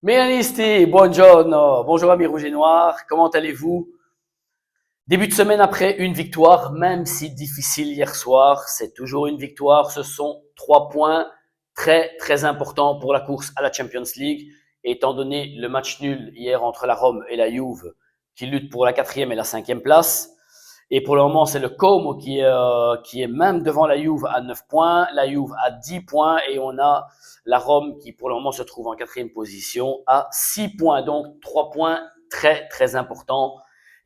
Milanisti, buongiorno, bonjour amis rouges et noirs, comment allez-vous? Début de semaine après une victoire, même si difficile hier soir, c'est toujours une victoire, ce sont 3 points très très importants pour la course à la Champions League, étant donné le match nul hier entre la Rome et la Juve qui luttent pour la quatrième et la cinquième place. Et pour le moment, c'est le Como qui est même devant la Juve à 9 points, la Juve à 10 points et on a la Rome qui pour le moment se trouve en quatrième position à 6 points. Donc 3 points très très importants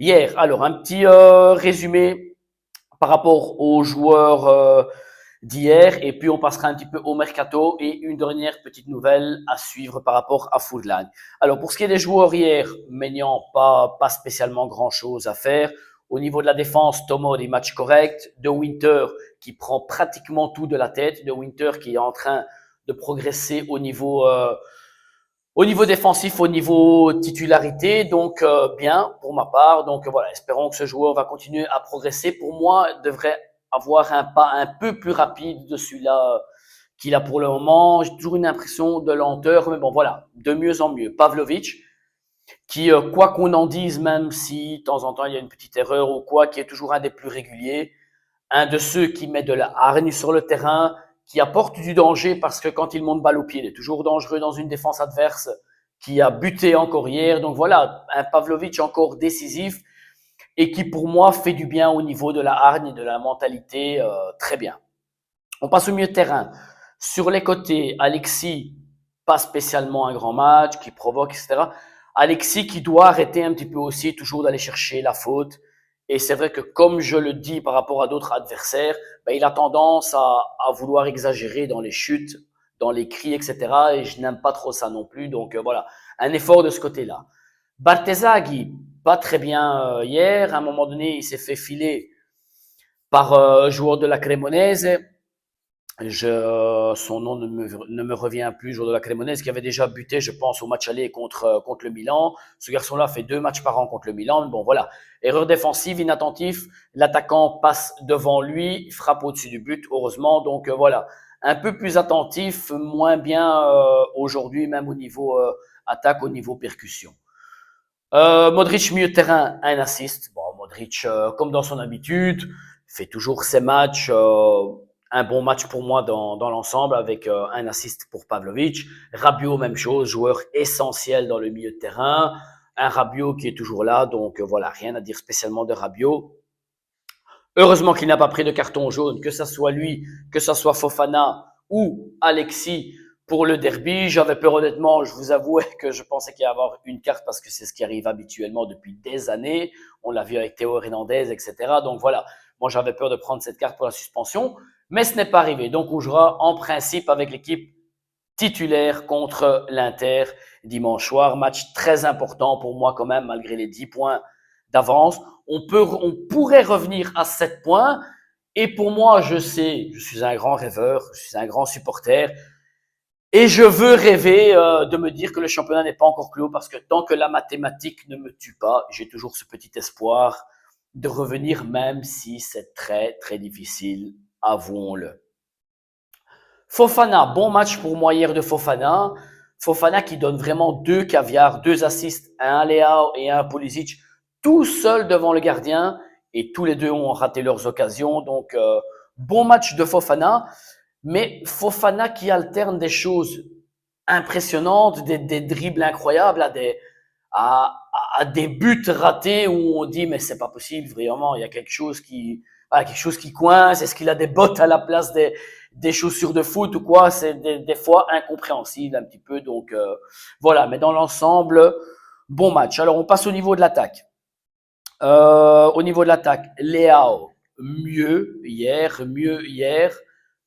hier. Alors un petit résumé par rapport aux joueurs d'hier et puis on passera un petit peu au mercato et une dernière petite nouvelle à suivre par rapport à Foodline. Alors pour ce qui est des joueurs hier, Maignan, pas spécialement grand chose à faire. Au niveau de la défense, Tomori, match correct. De Winter qui prend pratiquement tout de la tête. De Winter qui est en train de progresser au niveau défensif, au niveau titularité, donc bien pour ma part. Donc voilà, espérons que ce joueur va continuer à progresser. Pour moi, il devrait avoir un pas un peu plus rapide de celui-là qu'il a pour le moment. J'ai toujours une impression de lenteur, mais bon voilà, de mieux en mieux. Pavlovic, qui, quoi qu'on en dise, même si de temps en temps il y a une petite erreur ou quoi, qui est toujours un des plus réguliers, un de ceux qui met de la hargne sur le terrain, qui apporte du danger parce que quand il monte balle au pied, il est toujours dangereux dans une défense adverse, qui a buté encore hier. Donc voilà, un Pavlovic encore décisif et qui pour moi fait du bien au niveau de la hargne et de la mentalité, très bien. On passe au milieu de terrain. Sur les côtés, Alexis, pas spécialement un grand match, qui provoque, etc. Alexis qui doit arrêter un petit peu aussi, toujours d'aller chercher la faute. Et c'est vrai que comme je le dis par rapport à d'autres adversaires, ben, il a tendance à vouloir exagérer dans les chutes, dans les cris, etc. Et je n'aime pas trop ça non plus. Donc voilà, un effort de ce côté-là. Bartezaghi, pas très bien hier. À un moment donné, il s'est fait filer par joueur de la Cremonese. Son nom ne me revient plus, joueur de la Cremonese, qui avait déjà buté, je pense, au match aller contre le Milan. Ce garçon-là fait 2 matchs par an contre le Milan. Mais bon, voilà. Erreur défensive, inattentif. L'attaquant passe devant lui, frappe au-dessus du but, heureusement. Donc voilà. Un peu plus attentif, moins bien aujourd'hui, même au niveau attaque, au niveau percussion. Modric, milieu de terrain, un assist. Bon, Modric, comme dans son habitude, fait toujours ses matchs. Un bon match pour moi dans l'ensemble avec un assist pour Pavlovic. Rabiot, même chose, joueur essentiel dans le milieu de terrain. Un Rabiot qui est toujours là, donc voilà, rien à dire spécialement de Rabiot. Heureusement qu'il n'a pas pris de carton jaune, que ça soit lui, que ça soit Fofana ou Alexis pour le derby. J'avais peur honnêtement, je vous avoue que je pensais qu'il y allait avoir une carte parce que c'est ce qui arrive habituellement depuis des années. On l'a vu avec Théo Hernandez, etc. Donc voilà, moi j'avais peur de prendre cette carte pour la suspension, mais ce n'est pas arrivé. Donc on jouera en principe avec l'équipe titulaire contre l'Inter dimanche soir. Match très important pour moi quand même, malgré les 10 points d'avance. On pourrait revenir à 7 points. Et pour moi, je sais, je suis un grand rêveur, je suis un grand supporter. Et je veux rêver de me dire que le championnat n'est pas encore clos parce que tant que la mathématique ne me tue pas, j'ai toujours ce petit espoir de revenir même si c'est très très difficile, avouons-le. Fofana, bon match pour moi hier de Fofana. Fofana qui donne vraiment 2 caviars, 2 assists, un Leao et un Pulisic, tout seul devant le gardien et tous les deux ont raté leurs occasions. Donc bon match de Fofana, mais Fofana qui alterne des choses impressionnantes, des dribbles incroyables à, à des buts ratés où on dit mais c'est pas possible vraiment, il y a quelque chose qui coince. Est-ce qu'il a des bottes à la place des chaussures de foot ou quoi? C'est des fois incompréhensible un petit peu. Donc voilà, mais dans l'ensemble, bon match. Alors on passe au niveau de l'attaque. Au niveau de l'attaque, Leao, mieux hier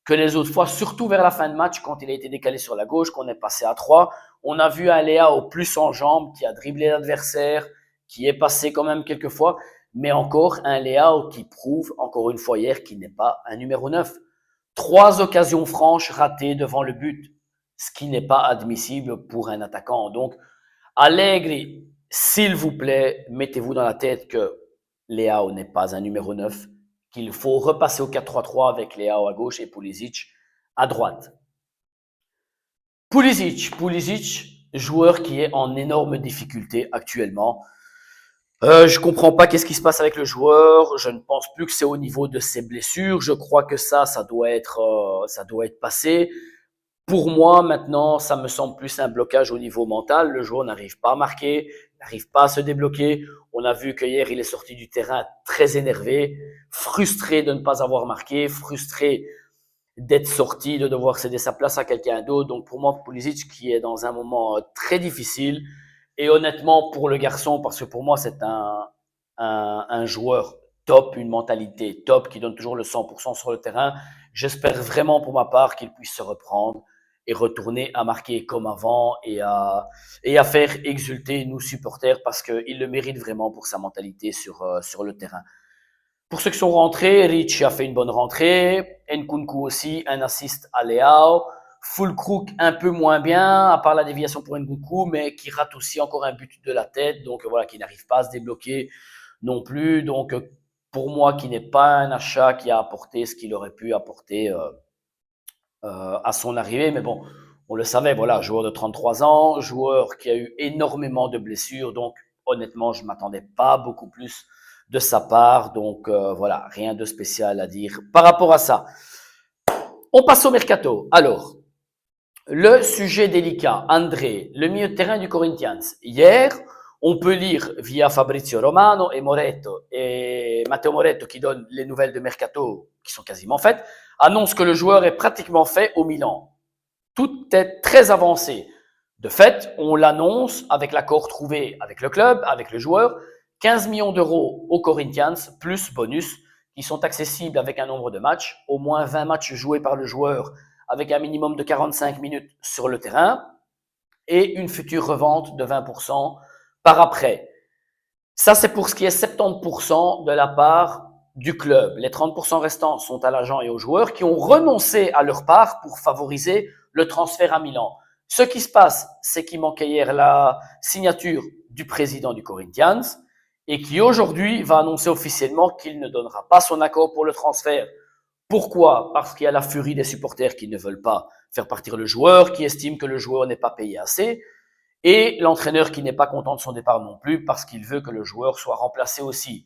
que les autres fois, surtout vers la fin de match quand il a été décalé sur la gauche, qu'on est passé à 3. On a vu un Leao plus en jambes, qui a dribblé l'adversaire, qui est passé quand même quelques fois, mais encore un Leao qui prouve, encore une fois hier, qu'il n'est pas un numéro 9. 3 occasions franches ratées devant le but, ce qui n'est pas admissible pour un attaquant. Donc, Allegri, s'il vous plaît, mettez-vous dans la tête que Leao n'est pas un numéro 9, qu'il faut repasser au 4-3-3 avec Leao à gauche et Pulisic à droite. Pulisic, joueur qui est en énorme difficulté actuellement. Je comprends pas qu'est-ce qui se passe avec le joueur. Je ne pense plus que c'est au niveau de ses blessures. Je crois que ça doit être passé. Pour moi, maintenant, ça me semble plus un blocage au niveau mental. Le joueur n'arrive pas à marquer, n'arrive pas à se débloquer. On a vu que hier, il est sorti du terrain très énervé, frustré de ne pas avoir marqué, frustré d'être sorti, de devoir céder sa place à quelqu'un d'autre. Donc pour moi, Pulisic qui est dans un moment très difficile. Et honnêtement, pour le garçon, parce que pour moi, c'est un joueur top, une mentalité top, qui donne toujours le 100% sur le terrain. J'espère vraiment pour ma part qu'il puisse se reprendre et retourner à marquer comme avant et à faire exulter nous supporters parce qu'il le mérite vraiment pour sa mentalité sur le terrain. Pour ceux qui sont rentrés, Rich a fait une bonne rentrée, Nkunku aussi, un assist à Leao, Fulkrug un peu moins bien, à part la déviation pour Nkunku, mais qui rate aussi encore un but de la tête, donc voilà, qui n'arrive pas à se débloquer non plus. Donc pour moi, qui n'est pas un achat qui a apporté ce qu'il aurait pu apporter à son arrivée, mais bon, on le savait, voilà, joueur de 33 ans, joueur qui a eu énormément de blessures, donc honnêtement, je m'attendais pas beaucoup plus de sa part, donc voilà, rien de spécial à dire par rapport à ça. On passe au mercato. Alors, le sujet délicat, André, le milieu de terrain du Corinthians. Hier, on peut lire via Fabrizio Romano et Matteo Moretto qui donnent les nouvelles de mercato qui sont quasiment faites, annonce que le joueur est pratiquement fait au Milan. Tout est très avancé. De fait, on l'annonce avec l'accord trouvé avec le club, avec le joueur, 15 millions d'euros aux Corinthians, plus bonus, qui sont accessibles avec un nombre de matchs, au moins 20 matchs joués par le joueur, avec un minimum de 45 minutes sur le terrain, et une future revente de 20% par après. Ça, c'est pour ce qui est 70% de la part du club. Les 30% restants sont à l'agent et aux joueurs qui ont renoncé à leur part pour favoriser le transfert à Milan. Ce qui se passe, c'est qu'il manquait hier la signature du président du Corinthians et qui aujourd'hui va annoncer officiellement qu'il ne donnera pas son accord pour le transfert. Pourquoi? Parce qu'il y a la furie des supporters qui ne veulent pas faire partir le joueur, qui estiment que le joueur n'est pas payé assez, et l'entraîneur qui n'est pas content de son départ non plus parce qu'il veut que le joueur soit remplacé aussi.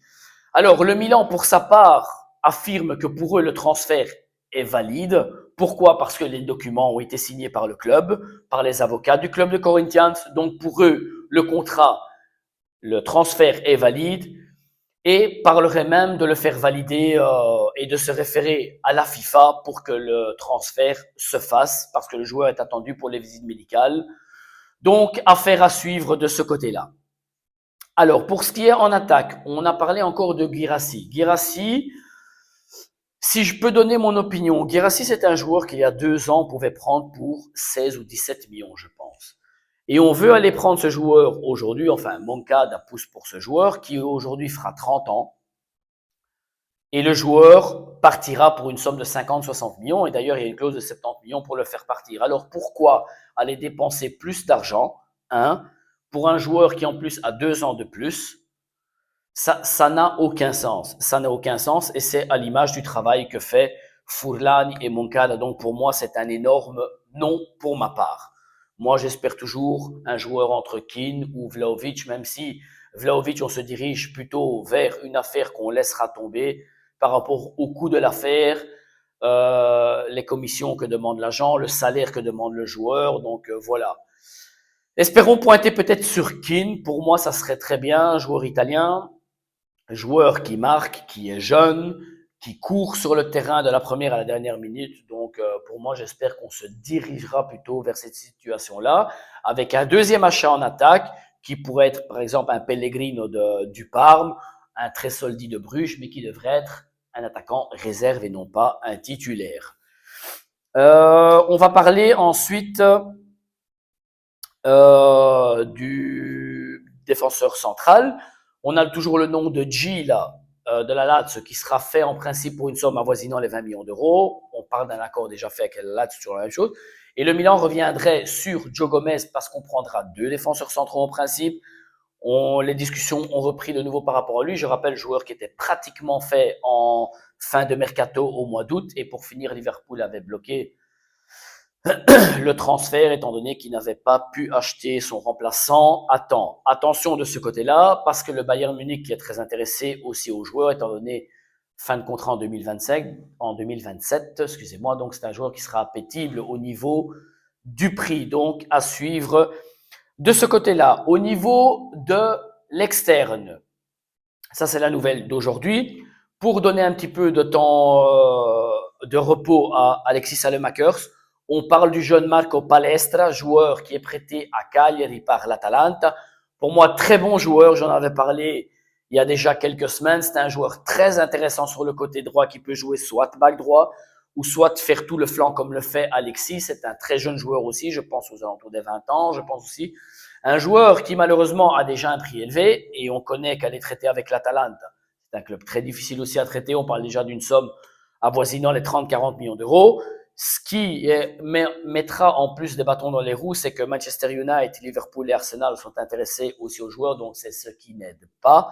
Alors, le Milan, pour sa part, affirme que pour eux, le transfert est valide. Pourquoi? Parce que les documents ont été signés par le club, par les avocats du club de Corinthians. Donc, pour eux, le contrat, le transfert est valide et parlerait même de le faire valider et de se référer à la FIFA pour que le transfert se fasse parce que le joueur est attendu pour les visites médicales. Donc, affaire à suivre de ce côté-là. Alors, pour ce qui est en attaque, on a parlé encore de Guirassy. Guirassy, si je peux donner mon opinion, Guirassy, c'est un joueur qu'il y a 2 ans pouvait prendre pour 16 ou 17 millions, je pense. Et on veut aller prendre ce joueur aujourd'hui, enfin, Moncada pousse pour ce joueur qui aujourd'hui fera 30 ans. Et le joueur partira pour une somme de 50-60 millions. Et d'ailleurs, il y a une clause de 70 millions pour le faire partir. Alors pourquoi aller dépenser plus d'argent, pour un joueur qui en plus a 2 ans de plus? Ça n'a aucun sens. Ça n'a aucun sens et c'est à l'image du travail que fait Furlan et Moncada. Donc pour moi, c'est un énorme non pour ma part. Moi, j'espère toujours un joueur entre Keane ou Vlahovic, même si Vlahovic, on se dirige plutôt vers une affaire qu'on laissera tomber par rapport au coût de l'affaire, les commissions que demande l'agent, le salaire que demande le joueur. Donc voilà. Espérons pointer peut-être sur Keane. Pour moi, ça serait très bien, un joueur italien, un joueur qui marque, qui est jeune, qui court sur le terrain de la première à la dernière minute. Donc pour moi, j'espère qu'on se dirigera plutôt vers cette situation-là, avec un deuxième achat en attaque, qui pourrait être par exemple un Pellegrino du Parme, un Tresoldi de Bruges, mais qui devrait être un attaquant réserve et non pas un titulaire. On va parler ensuite du défenseur central. On a toujours le nom de Gila de la Lazio qui sera fait en principe pour une somme avoisinant les 20 millions d'euros. On parle d'un accord déjà fait avec la Lazio sur la même chose. Et le Milan reviendrait sur Joe Gomez parce qu'on prendra 2 défenseurs centraux en principe. Les discussions ont repris de nouveau par rapport à lui. Je rappelle, joueur qui était pratiquement fait en fin de mercato au mois d'août. Et pour finir, Liverpool avait bloqué le transfert étant donné qu'il n'avait pas pu acheter son remplaçant à temps. Attention de ce côté-là parce que le Bayern Munich qui est très intéressé aussi aux joueurs étant donné fin de contrat en 2027, excusez-moi, donc c'est un joueur qui sera appétible au niveau du prix, donc à suivre de ce côté-là. Au niveau de l'externe, ça c'est la nouvelle d'aujourd'hui. Pour donner un petit peu de temps de repos à Alexis Salemakers, on parle du jeune Marco Palestra, joueur qui est prêté à Cagliari par l'Atalanta. Pour moi, très bon joueur, j'en avais parlé il y a déjà quelques semaines. C'est un joueur très intéressant sur le côté droit qui peut jouer soit back droit ou soit faire tout le flanc comme le fait Alexis. C'est un très jeune joueur aussi, je pense aux alentours des 20 ans. Je pense aussi un joueur qui malheureusement a déjà un prix élevé et on connaît qu'elle est traitée avec l'Atalanta. C'est un club très difficile aussi à traiter. On parle déjà d'une somme avoisinant les 30-40 millions d'euros. Ce qui mettra en plus des bâtons dans les roues, c'est que Manchester United, Liverpool et Arsenal sont intéressés aussi aux joueurs, donc c'est ce qui n'aide pas.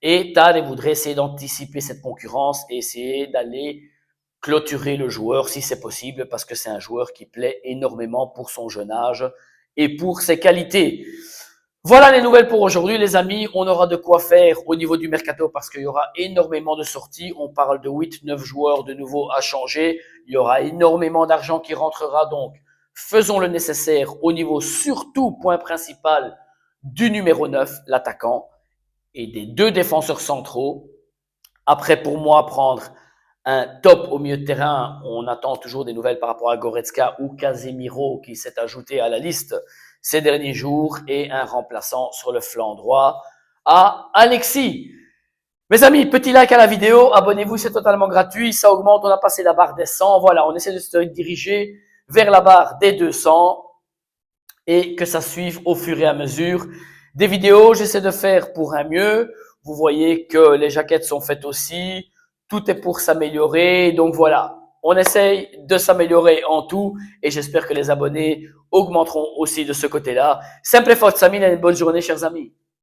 Et Tade voudrait essayer d'anticiper cette concurrence et essayer d'aller clôturer le joueur si c'est possible, parce que c'est un joueur qui plaît énormément pour son jeune âge et pour ses qualités. Voilà les nouvelles pour aujourd'hui, les amis. On aura de quoi faire au niveau du mercato parce qu'il y aura énormément de sorties. On parle de 8-9 joueurs de nouveau à changer. Il y aura énormément d'argent qui rentrera. Donc, faisons le nécessaire au niveau, surtout, point principal, du numéro 9, l'attaquant, et des deux défenseurs centraux. Après, pour moi, prendre un top au milieu de terrain. On attend toujours des nouvelles par rapport à Goretzka ou Casemiro qui s'est ajouté à la liste ces derniers jours et un remplaçant sur le flanc droit à Alexis. Mes amis, petit like à la vidéo, abonnez-vous, c'est totalement gratuit, ça augmente, on a passé la barre des 100, voilà, on essaie de se diriger vers la barre des 200 et que ça suive au fur et à mesure des vidéos. J'essaie de faire pour un mieux, vous voyez que les jaquettes sont faites aussi, tout est pour s'améliorer, donc voilà. On essaye de s'améliorer en tout et j'espère que les abonnés augmenteront aussi de ce côté-là. Simple et fort, Samine, une bonne journée, chers amis.